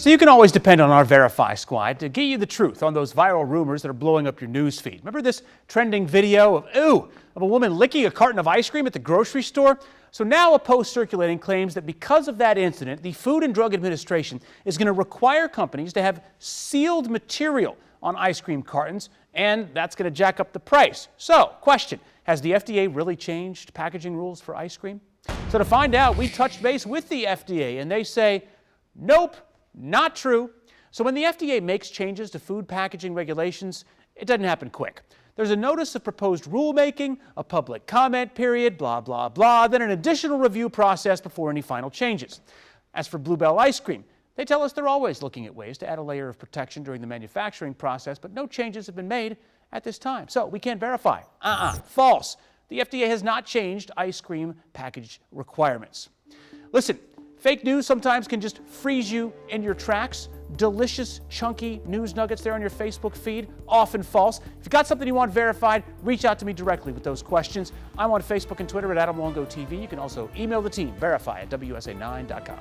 So you can always depend on our Verify Squad to get you the truth on those viral rumors that are blowing up your news feed. Remember this trending video of a woman licking a carton of ice cream at the grocery store? So now a post circulating claims that because of that incident, the Food and Drug Administration is going to require companies to have sealed material on ice cream cartons, and that's going to jack up the price. So, question, has the FDA really changed packaging rules for ice cream? So to find out, we touched base with the FDA, and they say, nope. Not true. So when the FDA makes changes to food packaging regulations, it doesn't happen quick. There's a notice of proposed rulemaking, a public comment period, blah, blah, blah, then an additional review process before any final changes. As for Bluebell ice cream, they tell us they're always looking at ways to add a layer of protection during the manufacturing process, but no changes have been made at this time. So we can't verify. False. The FDA has not changed ice cream package requirements. Listen, fake news sometimes can just freeze you in your tracks. Delicious, chunky news nuggets there on your Facebook feed, often false. If you've got something you want verified, reach out to me directly with those questions. I'm on Facebook and Twitter at AdamLongoTV. You can also email the team, verify@WSA9.com.